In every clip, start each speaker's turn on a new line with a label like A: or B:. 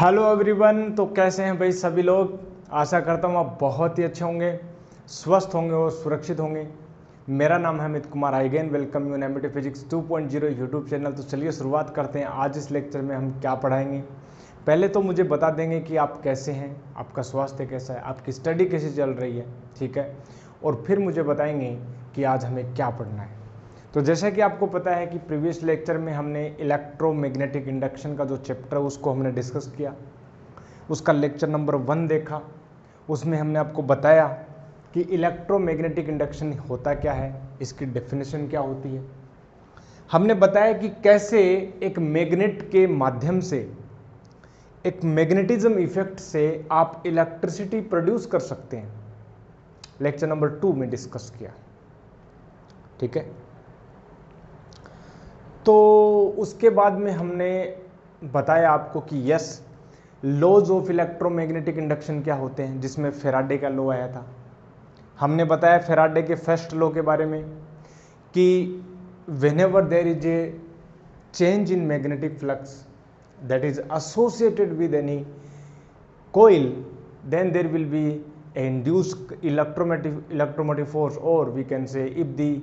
A: Hello everyone. तो कैसे हैं भाई सभी लोग। आशा करता हूँ आप बहुत ही अच्छे होंगे, स्वस्थ होंगे और सुरक्षित होंगे। मेरा नाम है Amit Kumar. I again welcome you in MET physics 2.0 YouTube channel. तो चलिए शुरुआत करते हैं। आज इस लेक्चर में हम क्या पढ़ाएंगे। पहले तो मुझे बता देंगे कि आप कैसे हैं, आपका स्वास्थ्य कैसा है, आपकी स्टडी कैसी चल रही है, ठीक है। और फिर मुझे बताएंगे कि आज हमें क्या पढ़ना है। तो जैसा कि आपको पता है कि प्रीवियस लेक्चर में हमने इलेक्ट्रोमैग्नेटिक इंडक्शन का जो चैप्टर है उसको हमने डिस्कस किया। उसका लेक्चर नंबर 1 देखा। उसमें हमने आपको बताया कि इलेक्ट्रोमैग्नेटिक इंडक्शन होता क्या है, इसकी डेफिनेशन क्या होती है। हमने बताया कि कैसे एक मैग्नेट के माध्यम से, एक मैग्नेटिज्म इफेक्ट से आप इलेक्ट्रिसिटी प्रोड्यूस कर सकते हैं। लेक्चर नंबर 2 में डिस्कस किया, ठीक है। तो उसके बाद में हमने बताया आपको कि yes, laws of electromagnetic induction क्या होते हैं, जिसमें फैराडे का लॉ आया था। हमने बताया फैराडे के फर्स्ट लॉ के बारे में कि whenever there is a change in magnetic flux that is associated with any coil, then there will be a induced electromotive force, or we can say if the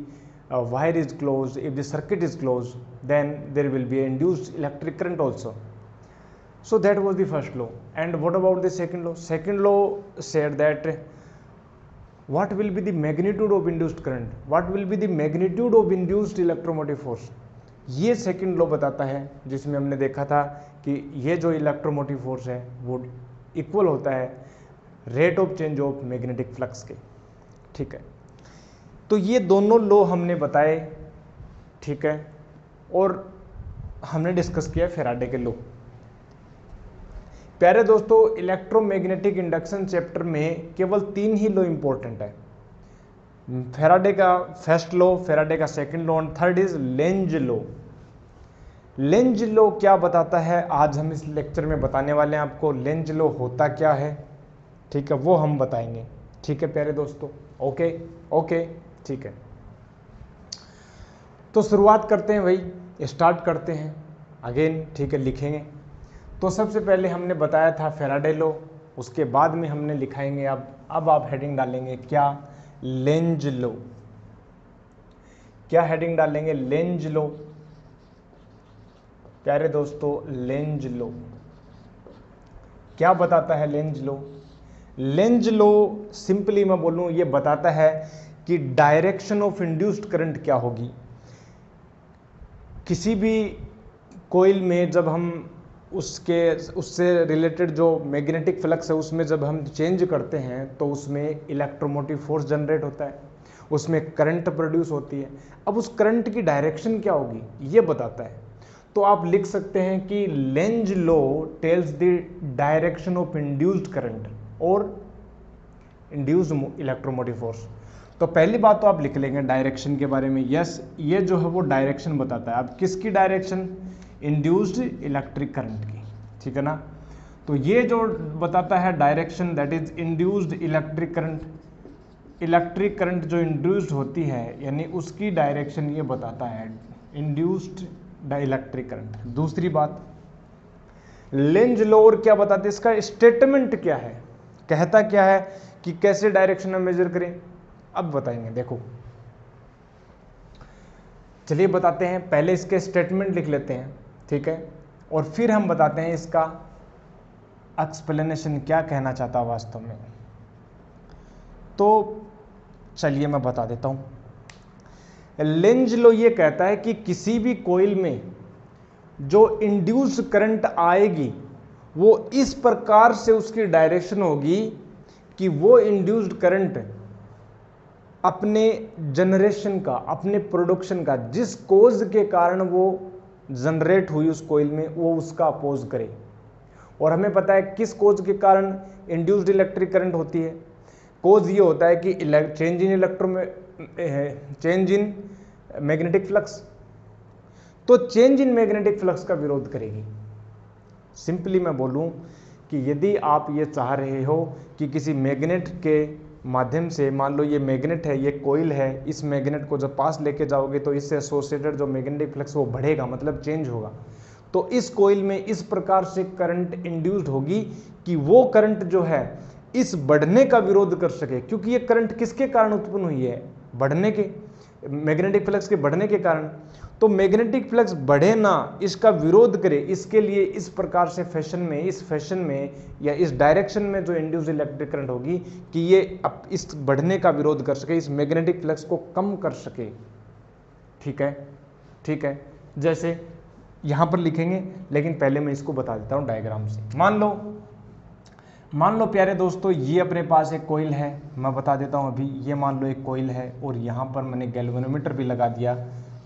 A: wire is closed, if the circuit is closed, then there will be a induced electric current also. So that was the first law. And what about the second law? Second law said that what will be the magnitude of induced current, what will be the magnitude of induced electromotive force. ये second law बताता है, जिसमें हमने देखा था कि ये जो इलेक्ट्रोमोटिव फोर्स है वो इक्वल होता है rate of change of magnetic flux के, ठीक है। तो ये दोनों लॉ हमने बताए, ठीक है। और हमने डिस्कस किया फैराडे के लॉ। प्यारे दोस्तों, इलेक्ट्रोमैग्नेटिक इंडक्शन चैप्टर में केवल 3 ही लॉ इंपॉर्टेंट है। फैराडे का फर्स्ट लॉ, फैराडे का second law, and third is Lenz law. Lenz law क्या बताता है, आज हम इस लेक्चर में बताने वाले हैं आपको। लेंज लॉ होता क्या है, ठीक है, वो हम बताएंगे, ठीक है प्यारे दोस्तों। ओके ओके, ठीक है। तो शुरुआत करते हैं भाई, स्टार्ट करते हैं अगेन, ठीक है, लिखेंगे। तो सबसे पहले हमने बताया था फैराडे लॉ, उसके बाद में हमने लिखाएंगे। अब आप हेडिंग डालेंगे क्या, लेंज लॉ। क्या हेडिंग डालेंगे, लेंज लॉ। प्यारे दोस्तों, लेंज लॉ क्या बताता है। Lenz law, Lenz law simply मैं बोलूं ये बताता है कि डायरेक्शन ऑफ इंड्यूस्ड करंट क्या होगी। किसी भी कोइल में जब हम उससे रिलेटेड जो मैग्नेटिक फ्लक्स है उसमें जब हम चेंज करते हैं तो उसमें इलेक्ट्रोमोटिव फोर्स जनरेट होता है, उसमें करंट प्रोड्यूस होती है। अब उस करंट की डायरेक्शन क्या होगी ये बताता है। तो आप लिख सकते हैं कि Lenz law tells the direction of induced current और इंड्यूस्ड इलेक्ट्रोमोटिव फोर्स। तो पहली बात तो आप लिख लेंगे डायरेक्शन के बारे में। यस, ये जो है वो डायरेक्शन बताता है। अब किसकी डायरेक्शन, इंड्यूस्ड इलेक्ट्रिक करंट की, ठीक है ना। तो ये जो बताता है direction that is induced electric current. Electric current जो इंड्यूस्ड होती है यानी उसकी डायरेक्शन ये बताता है, इंड्यूस्ड इलेक्ट्रिक करंट। दूसरी बात, लेंज लॉ और क्या बताते हैं, इसका स्टेटमेंट क्या है, कहता क्या है कि कैसे डायरेक्शन में मेजर करें। अब बताएंगे, देखो चलिए बताते हैं। पहले इसके स्टेटमेंट लिख लेते हैं, ठीक है, और फिर हम बताते हैं इसका एक्सप्लेनेशन क्या कहना चाहता वास्तव में। तो चलिए मैं बता देता हूं। लेंज लॉ ये कहता है कि किसी भी कोइल में जो इंड्यूस करंट आएगी वो इस प्रकार से उसकी डायरेक्शन होगी कि वो इंड्यूस्ड करंट अपने जनरेशन का, अपने प्रोडक्शन का, जिस कोज के कारण वो जनरेट हुई उस कोइल में, वो उसका अपोज करे। और हमें पता है किस कोज के कारण इंड्यूस्ड इलेक्ट्रिक करंट होती है। कोज ये होता है कि चेंज इन मैग्नेटिक फ्लक्स। तो चेंज इन मैग्नेटिक फ्लक्स का विरोध करेगी। सिंपली मैं बोलूं कि यदि आप ये चाह रहे हो कि किसी मैग्नेट के माध्यम से, मान लो ये मैग्नेट है, ये कोइल है, इस मैग्नेट को जब पास लेके जाओगे तो इससे एसोसिएटेड जो मैग्नेटिक फ्लक्स वो बढ़ेगा, मतलब चेंज होगा। तो इस कोयल में इस प्रकार से करंट इंड्यूस्ड होगी कि वो करंट जो है इस बढ़ने का विरोध कर सके, क्योंकि ये करंट किसके कारण उत्पन्न हुई है, बढ़ने के, मैग्नेटिक फ्लक्स के बढ़ने के कारण। तो मैग्नेटिक फ्लक्स बढ़े ना, इसका विरोध करे, इसके लिए इस प्रकार से फैशन में, इस फैशन में या इस डायरेक्शन में जो इंड्यूस्ड इलेक्ट्रिक करंट होगी कि ये इस बढ़ने का विरोध कर सके, इस मैग्नेटिक फ्लक्स को कम कर सके। ठीक है, ठीक है, जैसे यहां पर लिखेंगे, लेकिन पहले मैं इसको बता देता हूं डायग्राम से। मान लो प्यारे दोस्तों, ये अपने पास एक कोयल है, मैं बता देता हूं अभी। ये मान लो एक कोयल है और यहां पर मैंने गैल्वेनोमीटर भी लगा दिया,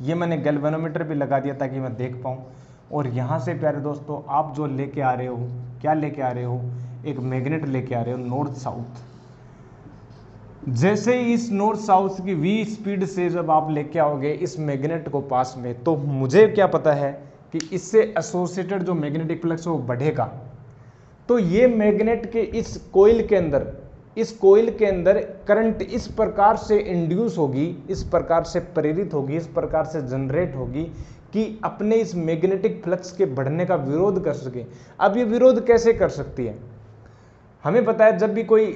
A: ये मैंने गैल्वेनोमीटर भी लगा दिया ताकि मैं देख पाऊं। और यहां से प्यारे दोस्तों आप जो लेके आ रहे हो, क्या लेके आ रहे हो, एक मैग्नेट लेके आ रहे हो नॉर्थ साउथ। जैसे इस नॉर्थ साउथ की v स्पीड से जब आप लेके आओगे इस मैग्नेट को पास में, तो मुझे क्या पता है कि इससे एसोसिएटेड जो मैग्नेटिक फ्लक्स है वो बढ़ेगा। तो ये मैग्नेट के इस कोयल के अंदर करंट इस प्रकार से इंड्यूस होगी, इस प्रकार से प्रेरित होगी, इस प्रकार से जनरेट होगी कि अपने इस मैग्नेटिक फ्लक्स के बढ़ने का विरोध कर सके। अब ये विरोध कैसे कर सकती है, हमें पता है जब भी कोई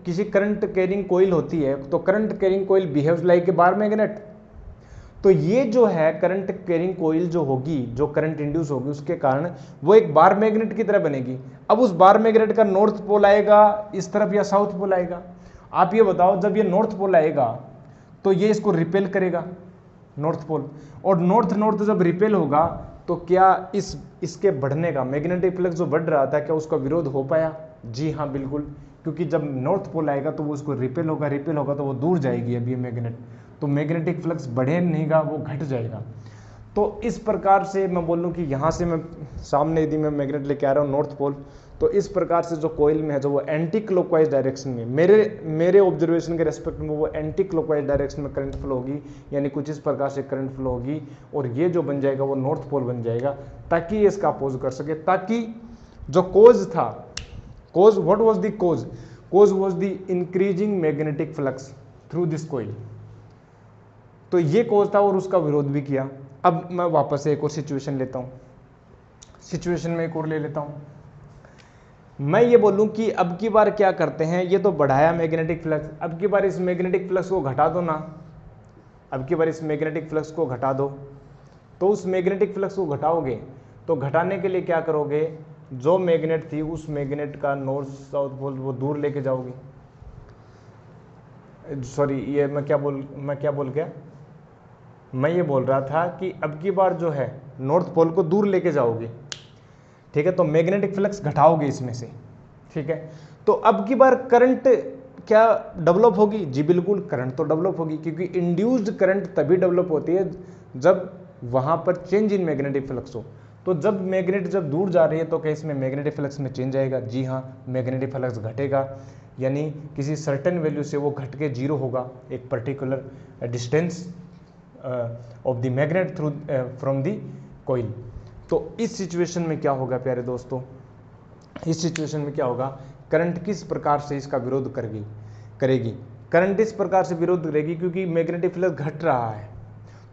A: किसी करंट कैरिंग कोयल होती है तो current carrying coil behaves like a bar magnet. तो ये जो है करंट कैरिंग कोयल जो होगी, जो करंट इंड्यूस होगी, उसके कारण वो एक बार मैग्नेट की तरह बनेगी। अब उस बार मैग्नेट का नॉर्थ पोल आएगा इस तरफ या साउथ पोल आएगा। आप ये बताओ, जब ये नॉर्थ पोल आएगा तो ये इसको रिपेल करेगा नॉर्थ पोल, और नॉर्थ जब रिपेल होगा तो क्या इसके बढ़ने का, मैग्नेटिक फ्लक्स जो बढ़ रहा था, क्या उसका विरोध हो पाया? जी हाँ, बिल्कुल, क्योंकि जब नॉर्थ पोल आएगा तो वो उसको रिपेल होगा तो वो दूर जाएगी अब ये मैग्नेट, तो मैग्नेटिक फ्लक्स बढ़े नहींगा, वो घट जाएगा। तो इस प्रकार से मैं बोलूँ कि यहाँ से मैं सामने यदि मैं मैग्नेट लेके आ रहा हूँ नॉर्थ पोल, तो इस प्रकार से जो कोयल में है जो वो एंटी क्लॉकवाइज डायरेक्शन में, मेरे ऑब्जर्वेशन के रेस्पेक्ट में वो एंटी क्लॉकवाइज डायरेक्शन में करंट फ्लो होगी, यानी कुछ इस प्रकार से करंट फ्लो होगी, और ये जो बन जाएगा वो नॉर्थ पोल बन जाएगा, ताकि ये इसका अपोज कर सके। ताकि जो कोज था, cause, what was the cause? Cause was the increasing magnetic flux through this coil. तो ये कोज था और उसका विरोध भी किया। अब मैं वापस से एक और सिचुएशन लेता हूं, सिचुएशन में एक और ले लेता हूं। मैं ये बोलूं कि अब की बार क्या करते हैं, ये तो बढ़ाया मैग्नेटिक फ्लक्स, अब की बार इस मैग्नेटिक फ्लक्स को घटा दो ना, अब की बार इस मैग्नेटिक फ्लक्स को घटा दो। तो उस मैग्नेटिक फ्लक्स को घटाओगे तो घटाने के लिए क्या करोगे, जो मैग्नेट थी उस मैग्नेट का नॉर्थ साउथ पोल वो दूर लेके जाओगे। सॉरी, ये मैं क्या बोल गया, मैं ये बोल रहा था कि अब की बार जो है नॉर्थ पोल को दूर लेके जाओगे, ठीक है, तो मैग्नेटिक फ्लक्स घटाओगे इसमें से, ठीक है। तो अब की बार करंट क्या डेवलप होगी? जी बिल्कुल, करंट तो डेवलप होगी, क्योंकि इंड्यूस्ड करंट तभी डेवलप होती है जब वहां पर चेंज इन मैग्नेटिक फ्लक्स हो। तो जब मैग्नेट जब दूर जा रही है तो क्या इसमें मैग्नेटिक फ्लक्स में चेंज आएगा? जी हाँ, मैग्नेटिक फ्लक्स घटेगा, यानी किसी सर्टेन वैल्यू से वो घट के जीरो होगा, एक particular distance of the magnet through from the coil. तो इस सिचुएशन में क्या होगा प्यारे दोस्तों, इस सिचुएशन में क्या होगा, करंट किस प्रकार से इसका विरोध करेगी? करंट इस प्रकार से विरोध करेगी क्योंकि मैग्नेटिक फ्लक्स घट रहा है,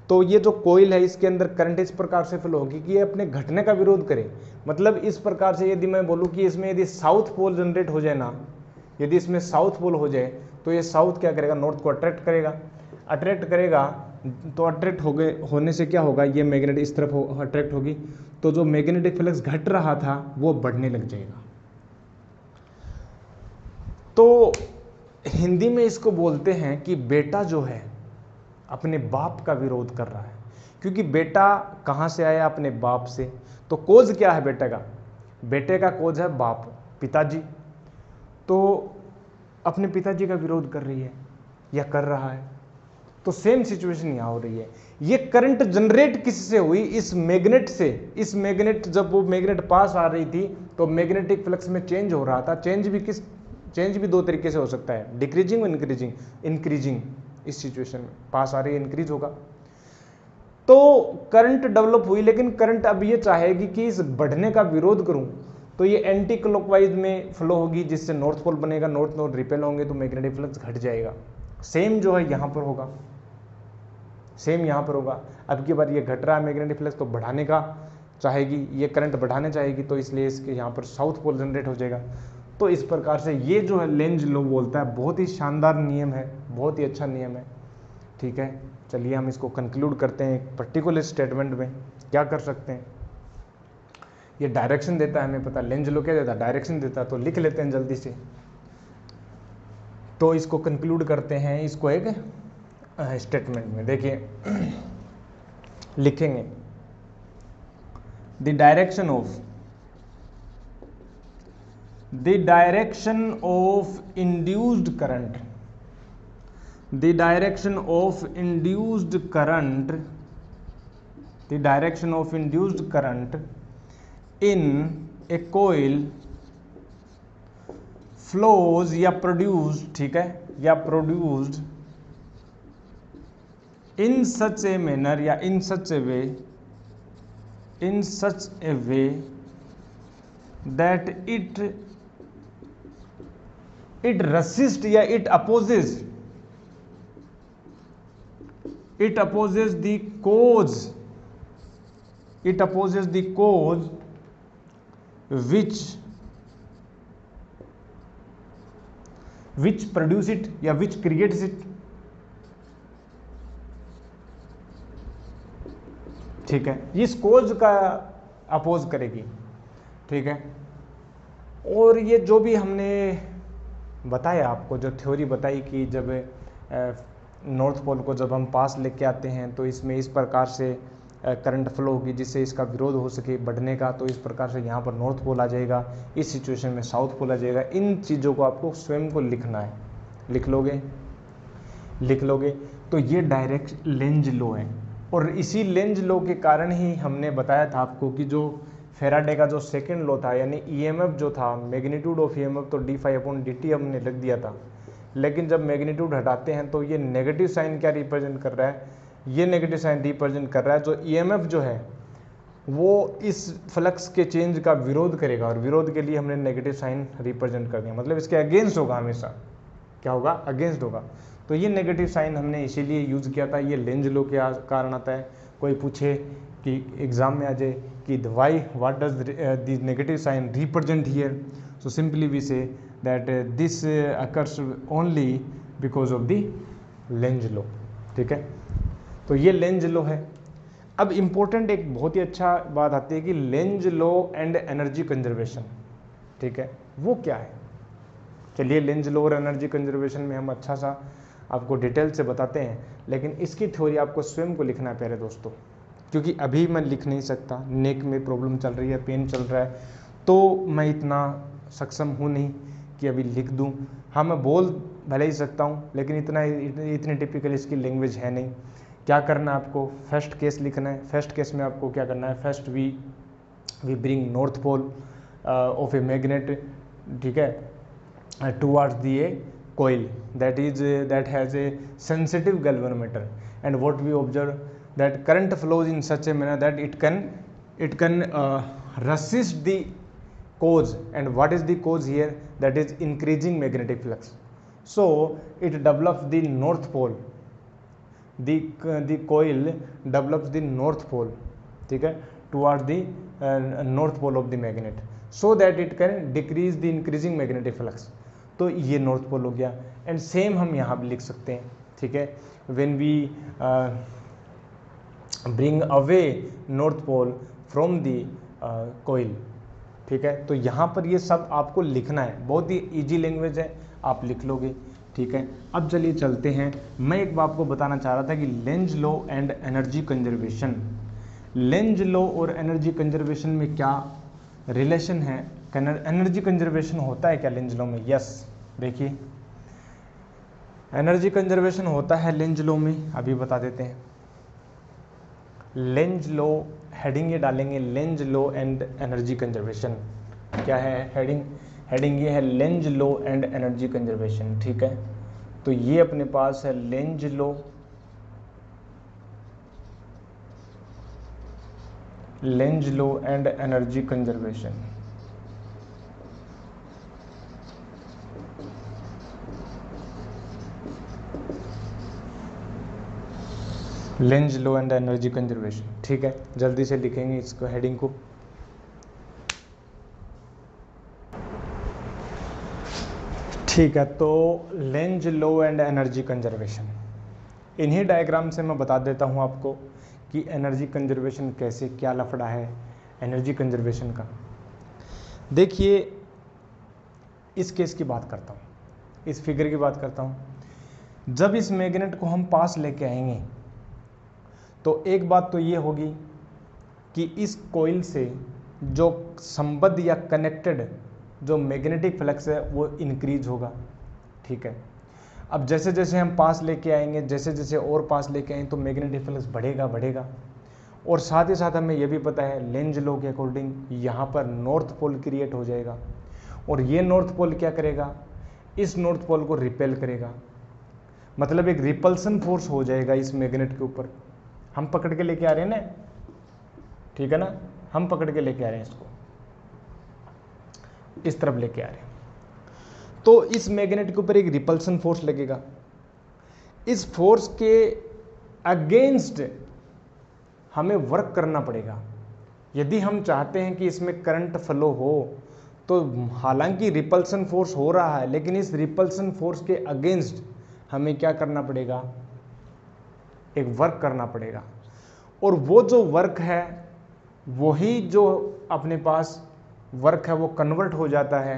A: तो ये जो कोयल है इसके अंदर करंट इस प्रकार से फ्लो होगी कि ये अपने घटने का विरोध करे। मतलब इस प्रकार से यदि मैं बोलूँ कि इसमें यदि साउथ पोल जनरेट हो जाए ना, यदि इसमें साउथ पोल हो जाए तो ये साउथ क्या करेगा, नॉर्थ को अट्रैक्ट करेगा, तो अट्रैक्ट होने से क्या होगा, ये मैग्नेट इस तरफ अट्रैक्ट होगी, तो जो मैग्नेटिक फ्लक्स घट रहा था वो बढ़ने लग जाएगा। तो हिंदी में इसको बोलते हैं कि बेटा जो है अपने बाप का विरोध कर रहा है, क्योंकि बेटा कहाँ से आया, अपने बाप से। तो कोज क्या है बेटे का? बेटे का कोज है बाप, पिताजी। तो अपने पिताजी का विरोध कर रही है या कर रहा है। तो सेम सिचुएशन यहाँ हो रही है। ये करंट जनरेट किससे हुई? इस मैग्नेट से। इस मैग्नेट, जब वो मैग्नेट पास आ रही थी तो मैग्नेटिक फ्लक्स में चेंज हो रहा था। चेंज भी दो तरीके से हो सकता है, डिक्रीजिंग और इंक्रीजिंग। इस सिचुएशन में पास आ रही है, इंक्रीज होगा। तो करंट डेवलप हुई, लेकिन करंट अब ये चाहेगी कि इस बढ़ने का विरोध करूं, तो ये एंटी क्लॉकवाइज में फ्लो होगी, जिससे नॉर्थ पोल बनेगा, नॉर्थ रिपेल होंगे तो मैग्नेटिक फ्लक्स घट जाएगा। सेम जो है यहां पर होगा, सेम यहां पर होगा। अब की बार ये घट रहा है मैग्नेटिक फ्लक्स, तो बढ़ाने का चाहेगी, ये करंट बढ़ाने चाहेगी, तो इसलिए इसके यहाँ पर साउथ पोल जनरेट हो जाएगा। तो इस प्रकार से ये जो है लेंज लॉ बोलता है, बहुत ही शानदार नियम है, बहुत ही अच्छा नियम है। ठीक है, चलिए हम इसको कंक्लूड करते हैं एक पर्टिकुलर स्टेटमेंट में। क्या कर सकते हैं, ये डायरेक्शन देता है, हमें पता लेंज लॉ क्या देता है, डायरेक्शन देता है, तो लिख लेते हैं जल्दी से। तो इसको कंक्लूड करते हैं, इसको एक स्टेटमेंट में देखिए लिखेंगे, the direction of induced current, the direction of induced current in a coil flows या produced, ठीक है, या produced in such a manner या in such a way that it resists या it opposes the cause which produce it या which creates it। ठीक है, इस कोज का अपोज करेगी। ठीक है, और ये जो भी हमने बताया आपको, जो थ्योरी बताई कि जब नॉर्थ पोल को जब हम पास लेके आते हैं तो इसमें इस प्रकार से करंट फ्लो होगी जिससे इसका विरोध हो सके बढ़ने का, तो इस प्रकार से यहाँ पर नॉर्थ पोल आ जाएगा, इस सिचुएशन में साउथ पोल आ जाएगा। इन चीज़ों को आपको स्वयं को लिखना है, लिख लोगे तो ये डायरेक्ट लेंज लॉ है। और इसी लेंज लॉ के कारण ही हमने बताया था आपको कि जो फेराडे का जो सेकंड लॉ था, यानी ईएमएफ जो था, मैग्नीट्यूड ऑफ ईएमएफ, तो d∅dt हमने लिख दिया था। लेकिन जब मैग्नीट्यूड हटाते हैं तो ये नेगेटिव साइन क्या रिप्रेजेंट कर रहा है, ये नेगेटिव साइन रिप्रेजेंट कर रहा है जो ईएमएफ जो है वो इस फ्लक्स के चेंज का विरोध करेगा, और विरोध के लिए हमने नेगेटिव साइन रिप्रेजेंट कर दिया, मतलब इसके अगेंस्ट होगा, हमेशा क्या होगा, अगेंस्ट होगा। तो ये नेगेटिव साइन हमने इसीलिए यूज़ किया था, ये लेंज लॉ के कारण आता है। कोई पूछे कि एग्जाम में आ जाए कि why what does this negative sign represent here, so simply we say that this occurs only because of the Lenz law. ठीक है, तो ये लेंज लॉ है। अब इम्पोर्टेंट एक बहुत ही अच्छा बात आती है कि Lenz law and energy conservation. ठीक है, वो क्या है, चलिए लेंज लॉ और एनर्जी कंजर्वेशन में हम अच्छा सा आपको डिटेल से बताते हैं, लेकिन इसकी थ्योरी आपको स्वयं को लिखना है प्यारे दोस्तों, क्योंकि अभी मैं लिख नहीं सकता, नेक में प्रॉब्लम चल रही है, पेन चल रहा है, तो मैं इतना सक्षम हूँ नहीं कि अभी लिख दूँ। हाँ, मैं बोल भले ही सकता हूँ, लेकिन इतनी टिपिकल इसकी लैंग्वेज है नहीं। क्या करना है आपको, फर्स्ट केस लिखना है। फर्स्ट केस में आपको क्या करना है, first we bring north pole of a magnet, ठीक है, towards the coil that has a sensitive galvanometer, and what we observe that current flows in such a manner that it can resist the cause, and what is the cause here, that is increasing magnetic flux. So it develops the north pole, the coil develops the north pole, ठीक है, towards the north pole of the magnet, so that it can decrease the increasing magnetic flux. तो ये north pole हो गया। And same हम यहाँ भी लिख सकते हैं। ठीक है, when we bring away north pole from the coil. ठीक है, तो यहाँ पर ये सब आपको लिखना है, बहुत ही इजी लैंग्वेज है, आप लिख लोगे। ठीक है, अब चलिए चलते हैं। मैं एक बात आपको बताना चाह रहा था कि Lenz law and energy conservation, Lenz law और एनर्जी कंजर्वेशन में क्या रिलेशन है, एनर्जी कंजर्वेशन होता है क्या लेंज लॉ में? यस, देखिए एनर्जी कंजर्वेशन होता है लेंज लॉ में, अभी बता देते हैं। लेंज लॉ हेडिंग ये डालेंगे, Lenz law and energy conservation. क्या है हेडिंग ये है, Lenz law and energy conservation. ठीक है, तो ये अपने पास है Lenz law, Lenz law and energy conservation. Lenz law and energy conservation. ठीक है, जल्दी से लिखेंगे इसको, हेडिंग को। ठीक है, तो Lenz law and energy conservation, इन्हीं डायग्राम से मैं बता देता हूं आपको कि एनर्जी कंजर्वेशन कैसे, क्या लफड़ा है एनर्जी कंजर्वेशन का। देखिए, इस केस की बात करता हूं, इस फिगर की बात करता हूं। जब इस मैग्नेट को हम पास लेके आएंगे तो एक बात तो ये होगी कि इस कॉइल से जो संबद्ध या कनेक्टेड जो मैग्नेटिक फ्लक्स है वो इंक्रीज होगा। ठीक है, अब जैसे जैसे हम पास लेके आएंगे, जैसे जैसे और पास लेके आएंगे तो मैग्नेटिक फ्लक्स बढ़ेगा बढ़ेगा। और साथ ही साथ हमें यह भी पता है लेंज लॉ के अकॉर्डिंग यहाँ पर नॉर्थ पोल क्रिएट हो जाएगा, और ये नॉर्थ पोल क्या करेगा, इस नॉर्थ पोल को रिपेल करेगा। मतलब एक रिपल्सन फोर्स हो जाएगा इस मैग्नेट के ऊपर। हम पकड़ के लेके आ रहे हैं ना, ठीक है ना, हम पकड़ के लेके आ रहे हैं इसको, इस तरफ लेके आ रहे हैं, तो इस मैग्नेट के ऊपर एक रिपल्सन फोर्स लगेगा। इस फोर्स के अगेंस्ट हमें वर्क करना पड़ेगा। यदि हम चाहते हैं कि इसमें करंट फ्लो हो, तो हालांकि रिपल्सन फोर्स हो रहा है, लेकिन इस रिपल्सन फोर्स के अगेंस्ट हमें क्या करना पड़ेगा, एक वर्क करना पड़ेगा। और वो जो वर्क है, वही जो अपने पास वर्क है, वो कन्वर्ट हो जाता है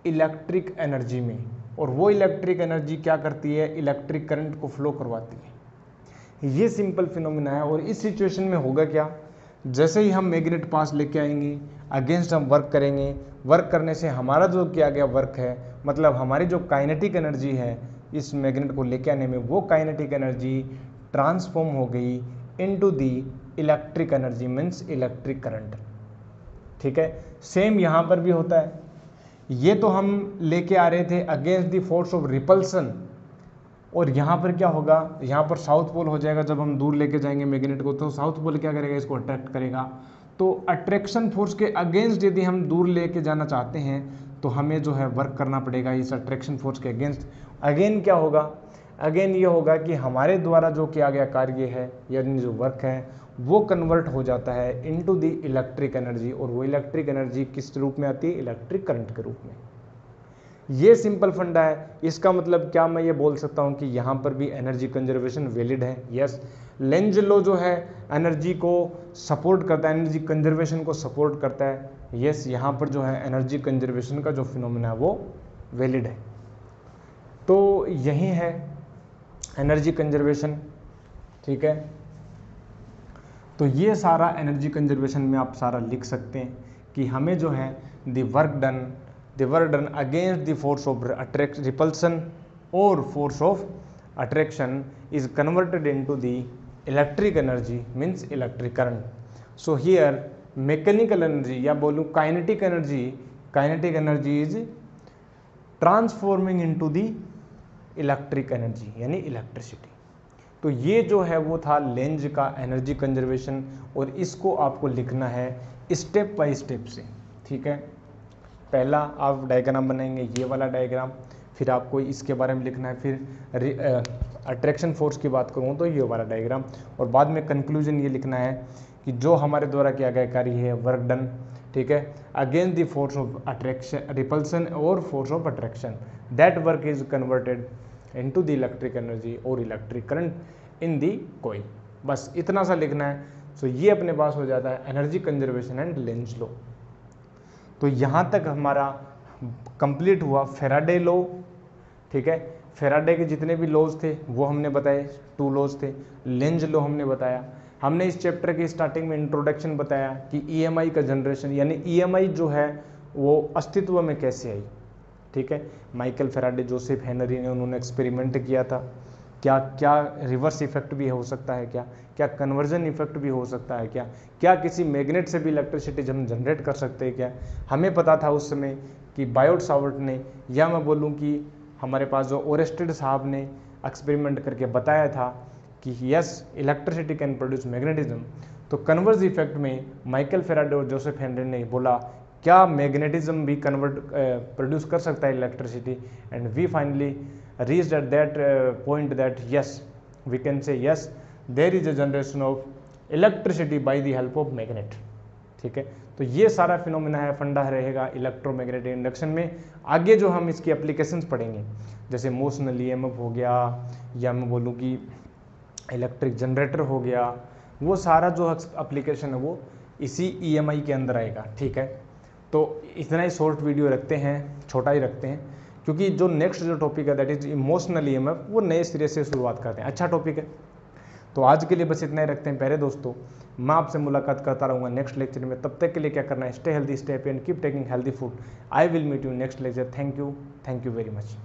A: इलेक्ट्रिक एनर्जी में, और वो इलेक्ट्रिक एनर्जी क्या करती है, इलेक्ट्रिक करंट को फ्लो करवाती है। ये सिंपल फिनोमिना है। और इस सिचुएशन में होगा क्या, जैसे ही हम मैग्नेट पास लेके आएंगे, अगेंस्ट हम वर्क करेंगे, वर्क करने से हमारा जो किया गया वर्क है, मतलब हमारी जो काइनेटिक एनर्जी है इस मैग्नेट को लेके आने में, वो काइनेटिक एनर्जी ट्रांसफॉर्म हो गई into the electric energy, means electric current. ठीक है, सेम यहाँ पर भी होता है। ये तो हम लेके आ रहे थे against the force of repulsion, और यहाँ पर क्या होगा, यहाँ पर साउथ पोल हो जाएगा। जब हम दूर लेके जाएंगे मैग्नेट को, तो साउथ पोल क्या करेगा, इसको अट्रैक्ट करेगा। तो अट्रैक्शन फोर्स के अगेंस्ट यदि हम दूर लेके जाना चाहते हैं, तो हमें जो है वर्क करना पड़ेगा इस अट्रैक्शन फोर्स के अगेंस्ट। अगेन क्या होगा, अगेन ये होगा कि हमारे द्वारा जो किया गया कार्य है, यानी जो वर्क है, वो कन्वर्ट हो जाता है इनटू द इलेक्ट्रिक एनर्जी, और वो इलेक्ट्रिक एनर्जी किस रूप में आती है, इलेक्ट्रिक करंट के रूप में। ये सिंपल फंडा है। इसका मतलब क्या मैं ये बोल सकता हूँ कि यहाँ पर भी एनर्जी कंजर्वेशन वैलिड है। यस, लेंज लॉ जो है एनर्जी को सपोर्ट करता है, एनर्जी कंजर्वेशन को सपोर्ट करता है। यस, यहाँ पर जो है एनर्जी कंजर्वेशन का जो फिनोमेना है वो वैलिड है। तो यही है एनर्जी कंजर्वेशन। ठीक है, तो ये सारा एनर्जी कंजर्वेशन में आप सारा लिख सकते हैं कि हमें जो है the work done against the force of repulsion और force of attraction is converted into the electric energy, means electric current. So here mechanical energy, या बोलूँ kinetic energy is transforming into the electric energy, यानी electricity. तो ये जो है वो था लेंज का एनर्जी कंजर्वेशन, और इसको आपको लिखना है स्टेप बाय स्टेप से। ठीक है, पहला आप डायग्राम बनाएंगे, ये वाला डायग्राम, फिर आपको इसके बारे में लिखना है, फिर अट्रैक्शन फोर्स की बात करूँ तो ये वाला डायग्राम, और बाद में कंक्लूजन ये लिखना है कि जो हमारे द्वारा किया गया कार्य है वर्क डन, ठीक है, against the force of attraction repulsion और force of attraction, that work is converted into the electric energy और electric current in the coil. बस इतना सा लिखना है। सो ये अपने पास हो जाता है energy conservation and Lenz law. तो यहाँ तक हमारा कंप्लीट हुआ फैराडे लॉ। ठीक है, फैराडे के जितने भी लॉज थे वो हमने बताए, 2 लॉज थे। लेंज लॉ हमने बताया। हमने इस चैप्टर की स्टार्टिंग में इंट्रोडक्शन बताया कि ईएमआई का जनरेशन, यानी ईएमआई जो है वो अस्तित्व में कैसे आई। ठीक है, माइकल फैराडे, जोसेफ हेनरी ने उन्होंने एक्सपेरिमेंट किया था। क्या क्या रिवर्स इफेक्ट भी हो सकता है, क्या कन्वर्जन इफेक्ट भी हो सकता है, क्या किसी मैग्नेट से भी इलेक्ट्रिसिटी हम जनरेट कर सकते हैं क्या। हमें पता था उस समय कि बायोट सावर्ट ने, या मैं बोलूँ कि हमारे पास जो ओरेस्टेड साहब ने एक्सपेरिमेंट करके बताया था कि yes, electricity can produce magnetism. तो कन्वर्ज इफेक्ट में माइकल फैराडे और जोसेफ हेनरी ने बोला क्या मैग्नेटिज्म भी प्रोड्यूस कर सकता है electricity, and we finally reached at that point that yes, we can say yes, there is a generation of electricity by the help of magnet. ठीक है, तो ये सारा फिनोमिना है, फंडा रहेगा इलेक्ट्रोमैग्नेटिक इंडक्शन में। आगे जो हम इसकी एप्लीकेशंस पढ़ेंगे, जैसे मोशनल ईएमएफ हो गया, या मैं बोलूँ कि इलेक्ट्रिक जनरेटर हो गया, वो सारा जो एप्लीकेशन है वो इसी ईएमआई के अंदर आएगा। ठीक है, तो इतना ही शॉर्ट वीडियो रखते हैं, छोटा ही रखते हैं, क्योंकि जो नेक्स्ट जो टॉपिक है दैट इज इमोशनल ईएमएफ, वो नए सिरे से शुरुआत करते हैं। अच्छा टॉपिक है, तो आज के लिए बस इतना ही रखते हैं। प्यारे दोस्तों, मैं आपसे मुलाकात करता रहूँगा नेक्स्ट लेक्चर में। तब तक के लिए क्या करना है, stay healthy, stay happy and keep taking healthy food. I will meet you next lecture. Thank you very much.